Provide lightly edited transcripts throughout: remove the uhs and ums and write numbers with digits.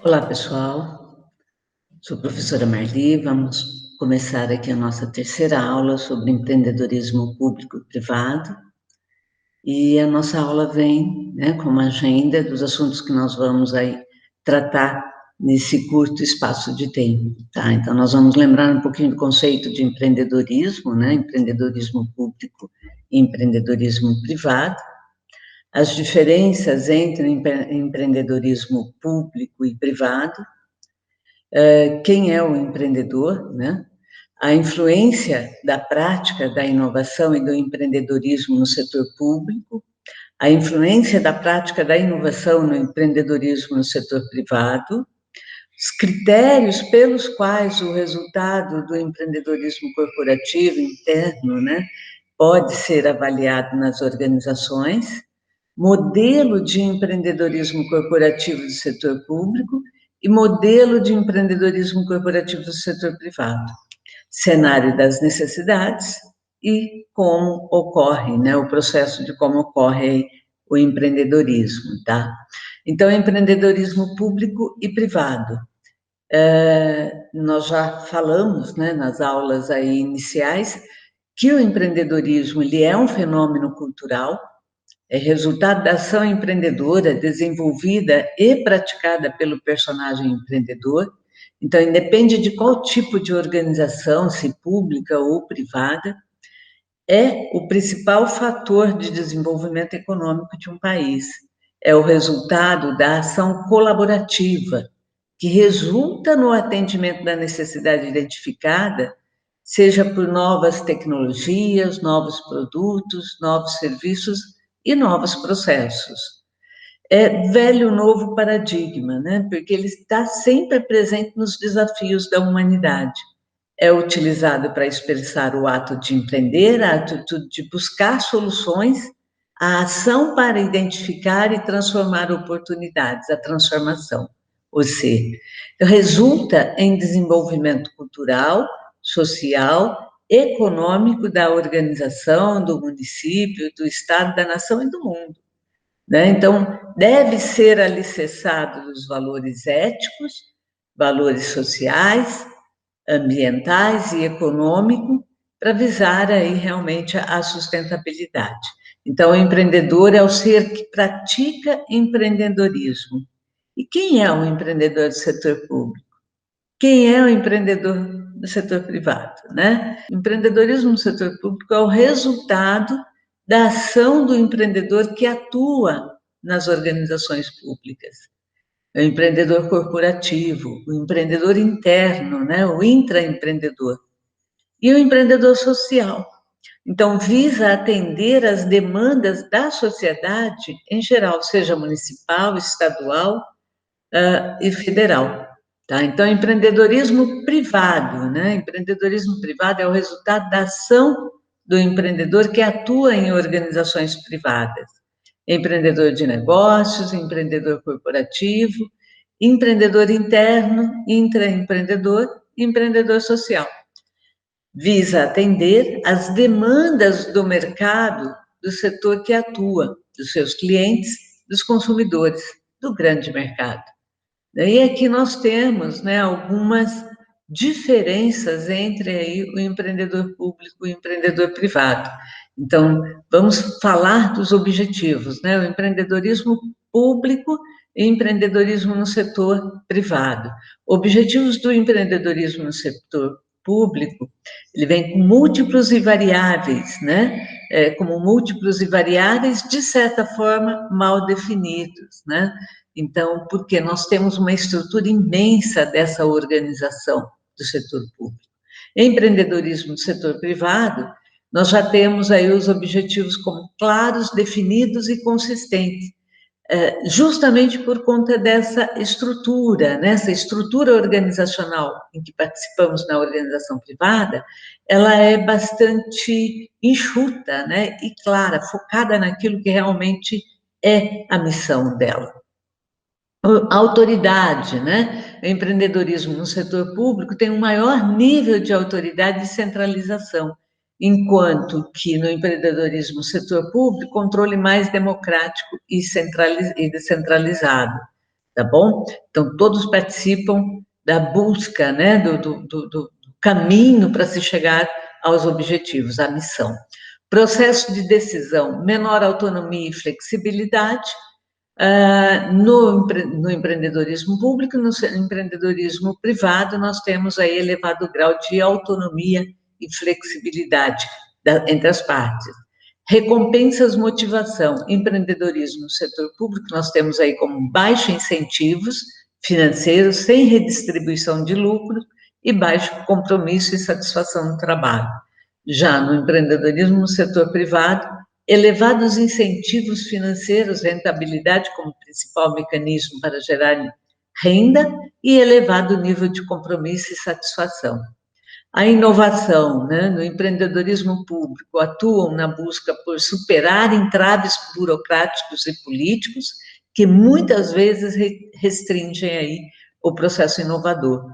Olá, pessoal. Sou a professora Marli. Vamos começar aqui a nossa terceira aula sobre empreendedorismo público e privado. E a nossa aula vem, com uma agenda dos assuntos que nós vamos aí tratar nesse curto espaço de tempo, tá? Então, nós vamos lembrar um pouquinho do conceito de empreendedorismo, empreendedorismo público e empreendedorismo privado, as diferenças entre empreendedorismo público e privado, quem é o empreendedor, A influência da prática da inovação e do empreendedorismo no setor público, a influência da prática da inovação no empreendedorismo no setor privado, os critérios pelos quais o resultado do empreendedorismo corporativo interno, pode ser avaliado nas organizações, modelo de empreendedorismo corporativo do setor público e modelo de empreendedorismo corporativo do setor privado, cenário das necessidades e como ocorre, o processo de como ocorre o empreendedorismo, tá? Então, empreendedorismo público e privado. Nós já falamos, nas aulas aí iniciais, que o empreendedorismo ele é um fenômeno cultural, é resultado da ação empreendedora desenvolvida e praticada pelo personagem empreendedor. Então, independe de qual tipo de organização, se pública ou privada, é o principal fator de desenvolvimento econômico de um país. É o resultado da ação colaborativa, que resulta no atendimento da necessidade identificada, seja por novas tecnologias, novos produtos, novos serviços e novos processos. É velho novo paradigma, Porque ele está sempre presente nos desafios da humanidade. É utilizado para expressar o ato de empreender, a atitude de buscar soluções, a ação para identificar e transformar oportunidades, a transformação. Ou seja, resulta em desenvolvimento cultural, social, econômico da organização, do município, do estado, da nação e do mundo. Então, deve ser alicerçado nos valores éticos, valores sociais, ambientais e econômicos, para visar aí realmente a sustentabilidade. Então, o empreendedor é o ser que pratica empreendedorismo. E quem é o empreendedor do setor público? Quem é o empreendedor do setor privado, Empreendedorismo no setor público é o resultado da ação do empreendedor que atua nas organizações públicas. É o empreendedor corporativo, o empreendedor interno, o intraempreendedor. E o empreendedor social. Então, visa atender às demandas da sociedade em geral, seja municipal, estadual e federal. Tá? Então, empreendedorismo privado, Empreendedorismo privado é o resultado da ação do empreendedor que atua em organizações privadas. Empreendedor de negócios, empreendedor corporativo, empreendedor interno, intraempreendedor, empreendedor social. Visa atender às demandas do mercado, do setor que atua, dos seus clientes, dos consumidores, do grande mercado. E aqui nós temos, algumas diferenças entre aí o empreendedor público e o empreendedor privado. Então, vamos falar dos objetivos, O empreendedorismo público e empreendedorismo no setor privado. Objetivos do empreendedorismo no setor público, ele vem com múltiplos e variáveis, como múltiplos e variáveis, de certa forma, mal definidos, Então, porque nós temos uma estrutura imensa dessa organização do setor público. Empreendedorismo do setor privado, nós já temos aí os objetivos como claros, definidos e consistentes, justamente por conta dessa estrutura, essa estrutura organizacional em que participamos na organização privada, ela é bastante enxuta, e clara, focada naquilo que realmente é a missão dela. A autoridade, O empreendedorismo no setor público tem um maior nível de autoridade e centralização, enquanto que no empreendedorismo no setor público, controle mais democrático e descentralizado. tá bom? Então, todos participam da busca, né, do caminho para se chegar aos objetivos, à missão. Processo de decisão, menor autonomia e flexibilidade, no empreendedorismo público, no empreendedorismo privado, nós temos aí elevado grau de autonomia e flexibilidade entre as partes. Recompensas, motivação, empreendedorismo no setor público, nós temos aí como baixos incentivos financeiros, sem redistribuição de lucro e baixo compromisso e satisfação no trabalho. Já no empreendedorismo no setor privado, elevados incentivos financeiros, rentabilidade como principal mecanismo para gerar renda e elevado nível de compromisso e satisfação. A inovação, né, no empreendedorismo público, atuam na busca por superar entraves burocráticos e políticos que muitas vezes restringem aí o processo inovador.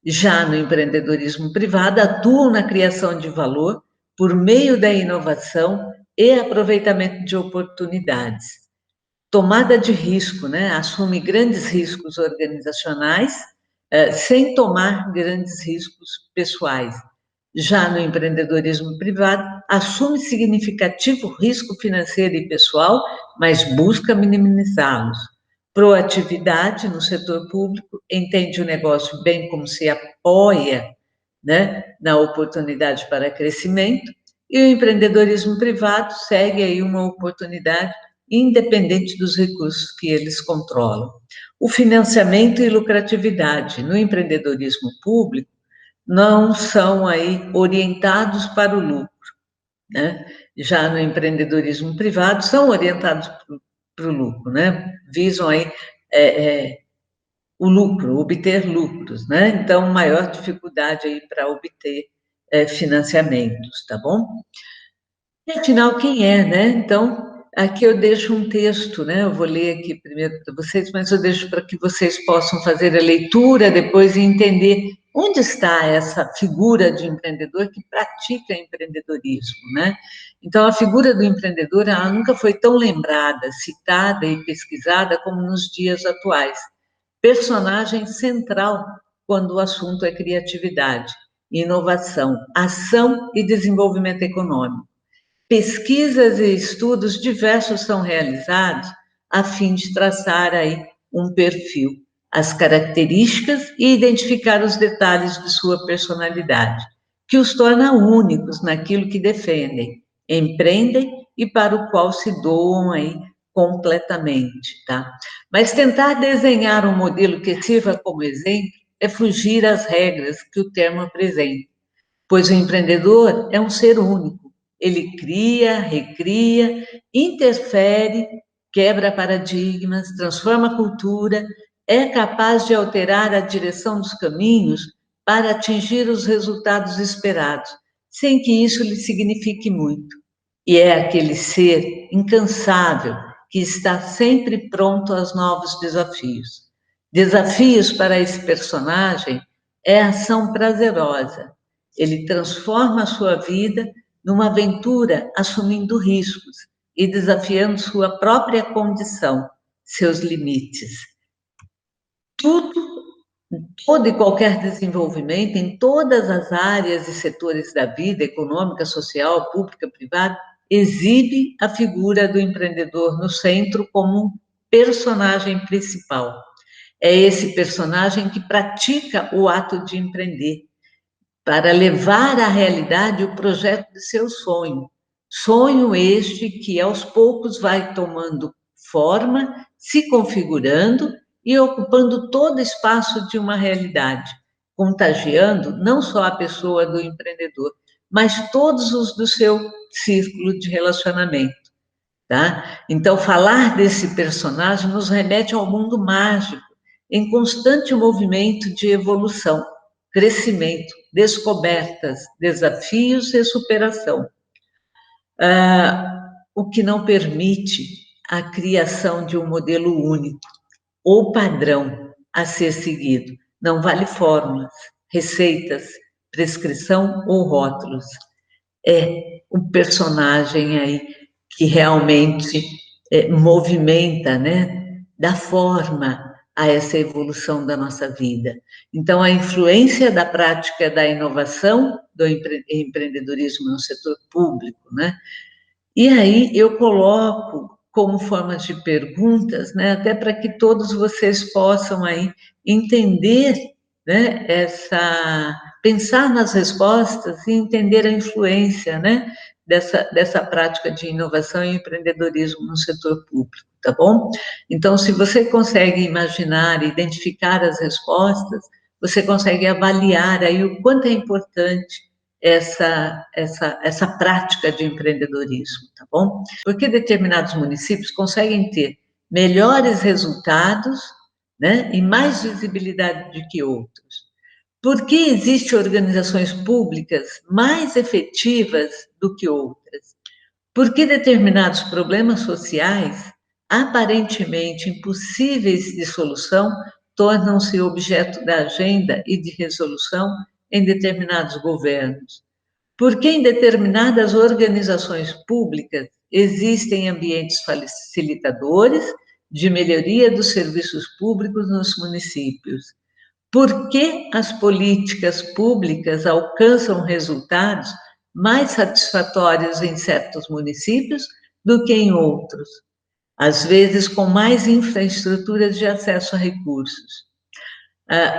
Já no empreendedorismo privado, atuam na criação de valor por meio da inovação e aproveitamento de oportunidades. Tomada de risco, né? Assume grandes riscos organizacionais, sem tomar grandes riscos pessoais. Já no empreendedorismo privado, assume significativo risco financeiro e pessoal, mas busca minimizá-los. Proatividade no setor público, entende o negócio bem como se apoia, né, na oportunidade para crescimento, e o empreendedorismo privado segue aí uma oportunidade independente dos recursos que eles controlam. O financiamento e lucratividade no empreendedorismo público não são aí orientados para o lucro, né? Já no empreendedorismo privado são orientados para o lucro, né? Visam aí o lucro, obter lucros, né? Então, maior dificuldade aí para obter financiamentos, tá bom? E afinal, quem é, né? Então, aqui eu deixo um texto, né? Eu vou ler aqui primeiro para vocês, mas eu deixo para que vocês possam fazer a leitura depois e entender onde está essa figura de empreendedor que pratica empreendedorismo, né? Então, a figura do empreendedor, ela nunca foi tão lembrada, citada e pesquisada como nos dias atuais. Personagem central quando o assunto é criatividade, inovação, ação e desenvolvimento econômico. Pesquisas e estudos diversos são realizados a fim de traçar aí um perfil, as características e identificar os detalhes de sua personalidade, que os torna únicos naquilo que defendem, empreendem e para o qual se doam aí completamente, tá? Mas tentar desenhar um modelo que sirva como exemplo é fugir às regras que o termo apresenta, pois o empreendedor é um ser único. Ele cria, recria, interfere, quebra paradigmas, transforma a cultura, é capaz de alterar a direção dos caminhos para atingir os resultados esperados, sem que isso lhe signifique muito. E é aquele ser incansável que está sempre pronto aos novos desafios. Desafios para esse personagem é ação prazerosa. Ele transforma a sua vida numa aventura, assumindo riscos e desafiando sua própria condição, seus limites. Todo e qualquer desenvolvimento em todas as áreas e setores da vida, econômica, social, pública, privada, exibe a figura do empreendedor no centro como um personagem principal. É esse personagem que pratica o ato de empreender, para levar à realidade o projeto de seu sonho. Sonho este que aos poucos vai tomando forma, se configurando e ocupando todo o espaço de uma realidade, contagiando não só a pessoa do empreendedor, mas todos os do seu círculo de relacionamento. Tá? Então, falar desse personagem nos remete ao mundo mágico, em constante movimento de evolução, crescimento, descobertas, desafios e superação. O que não permite a criação de um modelo único ou padrão a ser seguido. Não vale fórmulas, receitas, prescrição ou rótulos. É um personagem aí que realmente movimenta, né? Dá forma a essa evolução da nossa vida. Então, a influência da prática da inovação, do empreendedorismo no setor público, né? E aí eu coloco como formas de perguntas, né, até para que todos vocês possam aí entender, né, pensar nas respostas e entender a influência, né, dessa prática de inovação e empreendedorismo no setor público, tá bom? Então, se você consegue imaginar, identificar as respostas, você consegue avaliar aí o quanto é importante essa prática de empreendedorismo, tá bom? Porque determinados municípios conseguem ter melhores resultados, né, e mais visibilidade do que outros. Por que existem organizações públicas mais efetivas do que outras? Por que determinados problemas sociais, aparentemente impossíveis de solução, tornam-se objeto da agenda e de resolução em determinados governos? Por que em determinadas organizações públicas existem ambientes facilitadores de melhoria dos serviços públicos nos municípios? Por que as políticas públicas alcançam resultados mais satisfatórios em certos municípios do que em outros, às vezes com mais infraestruturas de acesso a recursos?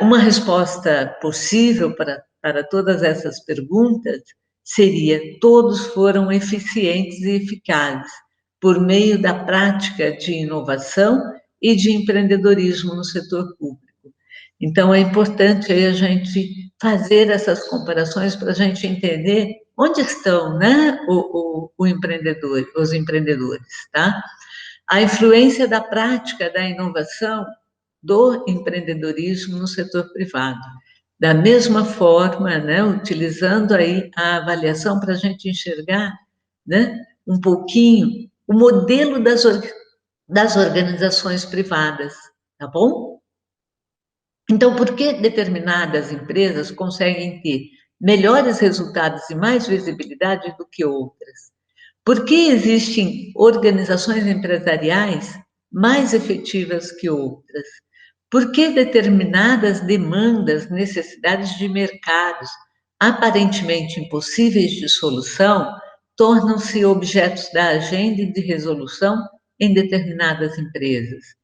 Uma resposta possível para todas essas perguntas seria: todos foram eficientes e eficazes por meio da prática de inovação e de empreendedorismo no setor público. Então, é importante aí a gente fazer essas comparações para a gente entender onde estão, né, os empreendedores, tá? A influência da prática da inovação do empreendedorismo no setor privado. Da mesma forma, né, utilizando aí a avaliação para a gente enxergar, né, um pouquinho o modelo das organizações privadas, tá bom? Então, por que determinadas empresas conseguem ter melhores resultados e mais visibilidade do que outras? Por que existem organizações empresariais mais efetivas que outras? Por que determinadas demandas, necessidades de mercados aparentemente impossíveis de solução tornam-se objetos da agenda e de resolução em determinadas empresas?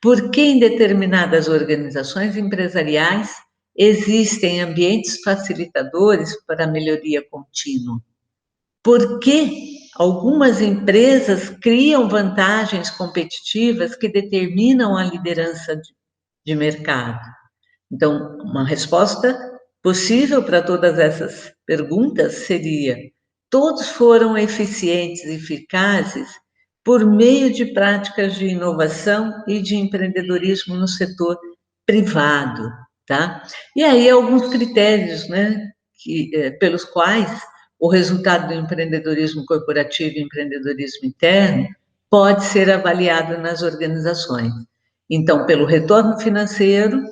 Por que em determinadas organizações empresariais existem ambientes facilitadores para a melhoria contínua? Por que algumas empresas criam vantagens competitivas que determinam a liderança de mercado? Então, uma resposta possível para todas essas perguntas seria: todos foram eficientes e eficazes por meio de práticas de inovação e de empreendedorismo no setor privado, tá? E aí alguns critérios, né, pelos quais o resultado do empreendedorismo corporativo e empreendedorismo interno pode ser avaliado nas organizações. Então, pelo retorno financeiro,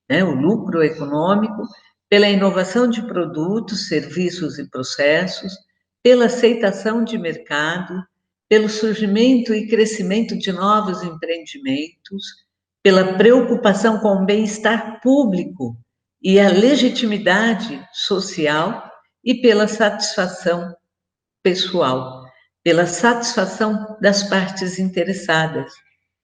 né, o lucro econômico, pela inovação de produtos, serviços e processos, pela aceitação de mercado, pelo surgimento e crescimento de novos empreendimentos, pela preocupação com o bem-estar público e a legitimidade social e pela satisfação pessoal, pela satisfação das partes interessadas,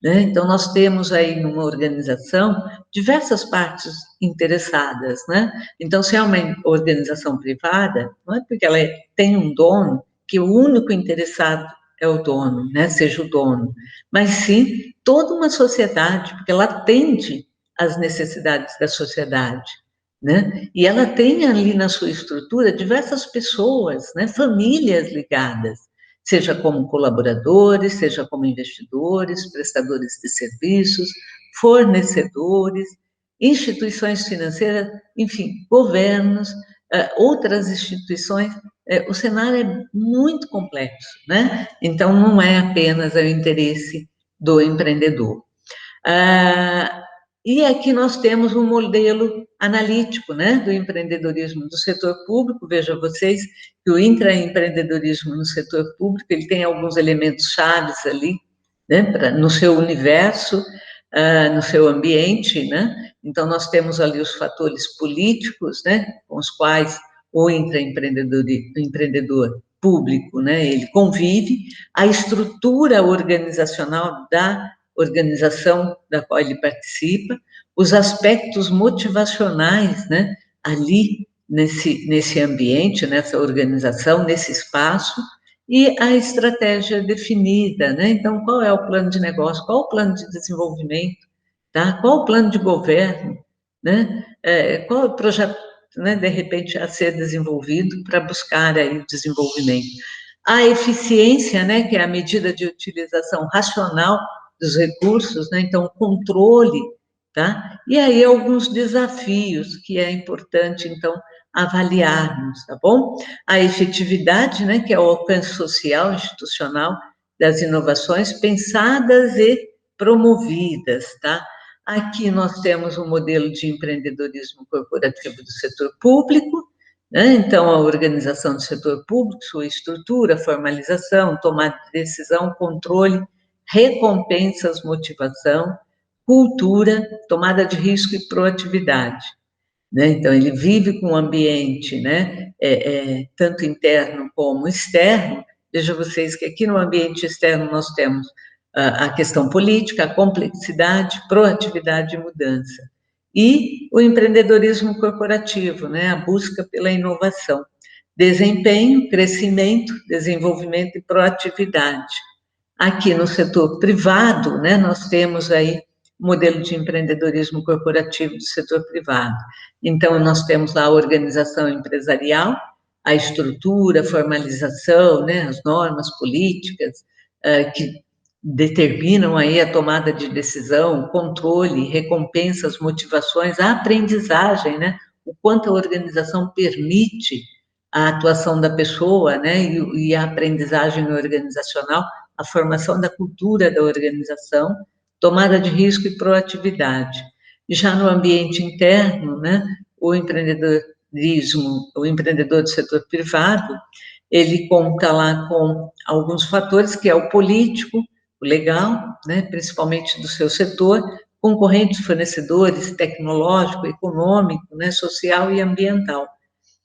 né? Então, nós temos aí numa organização diversas partes interessadas, né? Então, se é uma organização privada, não é porque ela tem um dono que o único interessado é o dono, né? Seja o dono, mas sim toda uma sociedade, porque ela atende às necessidades da sociedade, né? E ela tem ali na sua estrutura diversas pessoas, né? Famílias ligadas, seja como colaboradores, seja como investidores, prestadores de serviços, fornecedores, instituições financeiras, enfim, governos, outras instituições. O cenário é muito complexo, né? Então, não é apenas o interesse do empreendedor. E aqui nós temos um modelo analítico, né, do empreendedorismo do setor público. Veja vocês que o intraempreendedorismo no setor público, ele tem alguns elementos chaves ali, né, no seu universo. no seu ambiente, né? Então, nós temos ali os fatores políticos, né, com os quais o empreendedor público, né, ele convive, a estrutura organizacional da organização da qual ele participa, os aspectos motivacionais, né, ali nesse ambiente, nessa organização, nesse espaço, e a estratégia definida, né? Então, qual é o plano de negócio, qual o plano de desenvolvimento, tá? Qual o plano de governo, né? Qual é o projeto, né, de repente, a ser desenvolvido para buscar aí o desenvolvimento. A eficiência, né, que é a medida de utilização racional dos recursos, né? Então, o controle, tá? E aí alguns desafios que é importante, então, avaliarmos, tá bom? A efetividade, né, que é o alcance social, institucional das inovações pensadas e promovidas, tá? Aqui nós temos um modelo de empreendedorismo corporativo do setor público, né? Então, a organização do setor público, sua estrutura, formalização, tomada de decisão, controle, recompensas, motivação, cultura, tomada de risco e proatividade. Né? Então, ele vive com o ambiente, né? Tanto interno como externo. Veja vocês que aqui no ambiente externo nós temos a questão política, a complexidade, proatividade e mudança. E o empreendedorismo corporativo, né? A busca pela inovação. Desempenho, crescimento, desenvolvimento e proatividade. Aqui no setor privado, né, nós temos aí o modelo de empreendedorismo corporativo do setor privado. Então, nós temos lá a organização empresarial, a estrutura, a formalização, né, as normas políticas que determinam aí a tomada de decisão, o controle, recompensas, motivações, a aprendizagem, né, o quanto a organização permite a atuação da pessoa, né, e a aprendizagem organizacional, a formação da cultura da organização, tomada de risco e proatividade. Já no ambiente interno, né, o empreendedorismo, o empreendedor do setor privado, ele conta lá com alguns fatores, que é o político, o legal, né, principalmente do seu setor, concorrentes, fornecedores, tecnológico, econômico, né, social e ambiental,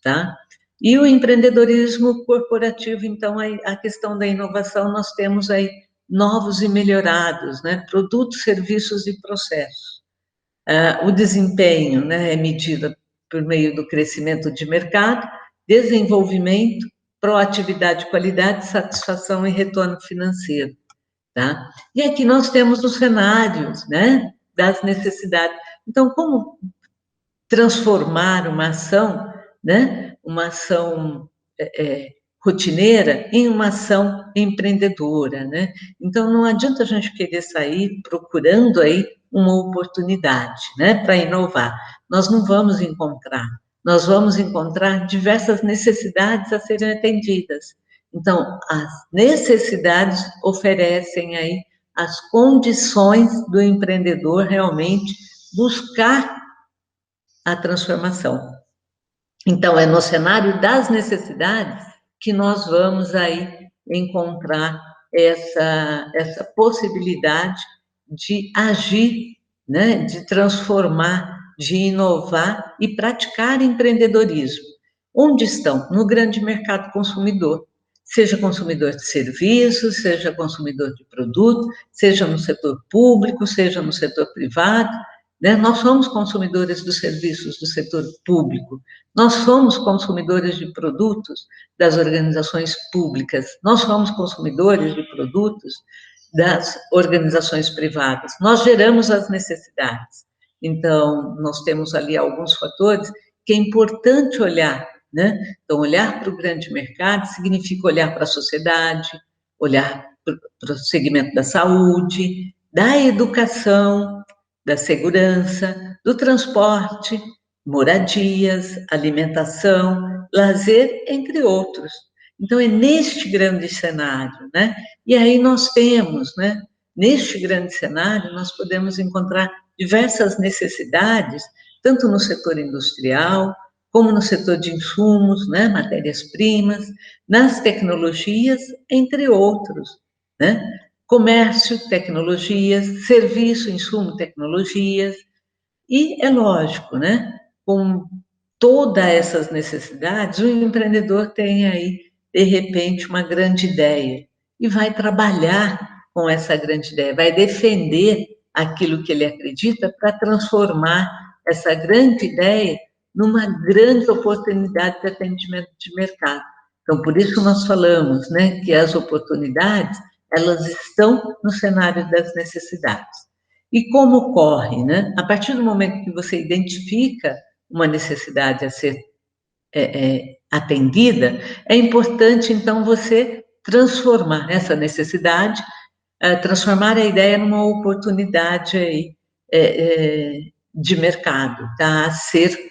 tá? E o empreendedorismo corporativo, então, a questão da inovação, nós temos aí novos e melhorados, né? Produtos, serviços e processos. O desempenho, né, é medido por meio do crescimento de mercado, desenvolvimento, proatividade, qualidade, satisfação e retorno financeiro, tá? E aqui nós temos os cenários, né, das necessidades. Então, como transformar uma ação, né, uma ação rotineira em uma ação empreendedora, né? Então, não adianta a gente querer sair procurando aí uma oportunidade, né, para inovar. Nós não vamos encontrar. Nós vamos encontrar diversas necessidades a serem atendidas. Então, as necessidades oferecem aí as condições do empreendedor realmente buscar a transformação. Então, é no cenário das necessidades que nós vamos aí encontrar essa possibilidade de agir, né, de transformar, de inovar e praticar empreendedorismo. Onde estão? No grande mercado consumidor. Seja consumidor de serviços, seja consumidor de produto, seja no setor público, seja no setor privado, né? Nós somos consumidores dos serviços do setor público, nós somos consumidores de produtos das organizações públicas, nós somos consumidores de produtos das organizações privadas, nós geramos as necessidades. Então, nós temos ali alguns fatores que é importante olhar, né? Então, olhar para o grande mercado significa olhar para a sociedade, olhar para o segmento da saúde, da educação, da segurança, do transporte, moradias, alimentação, lazer, entre outros. Então, é neste grande cenário, né? E aí nós temos, né? Neste grande cenário, nós podemos encontrar diversas necessidades, tanto no setor industrial, como no setor de insumos, né? Matérias-primas, nas tecnologias, entre outros, né? comércio, tecnologias, serviço, insumo, tecnologias, e é lógico, né? Com todas essas necessidades, o empreendedor tem aí, de repente, uma grande ideia e vai trabalhar com essa grande ideia, vai defender aquilo que ele acredita para transformar essa grande ideia numa grande oportunidade de atendimento de mercado. Então, por isso nós falamos, né, que as oportunidades, elas estão no cenário das necessidades. E como ocorre, né? A partir do momento que você identifica uma necessidade a ser atendida, é importante, então, você transformar essa necessidade, transformar a ideia numa oportunidade aí, de mercado, tá? A ser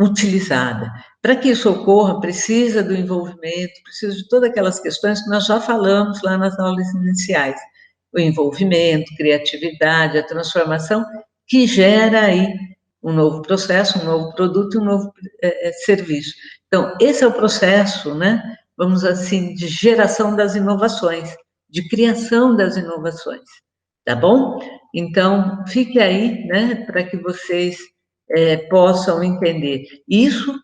utilizada. Para que isso ocorra, precisa do envolvimento, precisa de todas aquelas questões que nós já falamos lá nas aulas iniciais. O envolvimento, criatividade, a transformação, que gera aí um novo processo, um novo produto e um novo serviço. Então, esse é o processo, né, vamos assim, de geração das inovações, de criação das inovações, tá bom? Então, fique aí, né, para que vocês possam entender isso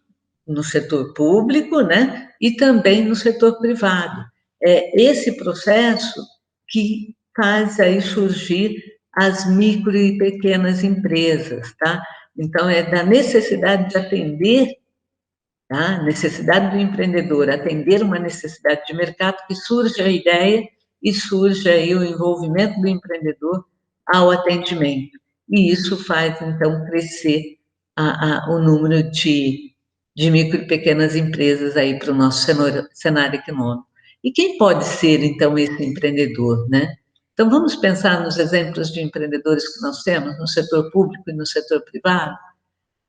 no setor público, né, e também no setor privado. É esse processo que faz aí surgir as micro e pequenas empresas, tá? Então, é da necessidade de atender, tá? Necessidade do empreendedor, atender uma necessidade de mercado, que surge a ideia e surge aí o envolvimento do empreendedor ao atendimento. E isso faz, então, crescer o número de micro e pequenas empresas aí para o nosso cenário econômico. E quem pode ser, então, esse empreendedor, né? Então, vamos pensar nos exemplos de empreendedores que nós temos no setor público e no setor privado,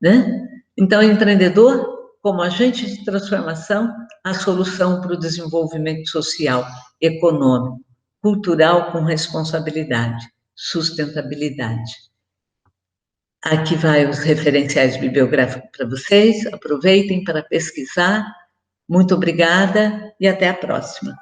né? Então, empreendedor, como agente de transformação, a solução para o desenvolvimento social, econômico, cultural com responsabilidade, sustentabilidade. Aqui vai os referenciais bibliográficos para vocês, aproveitem para pesquisar. Muito obrigada e até a próxima.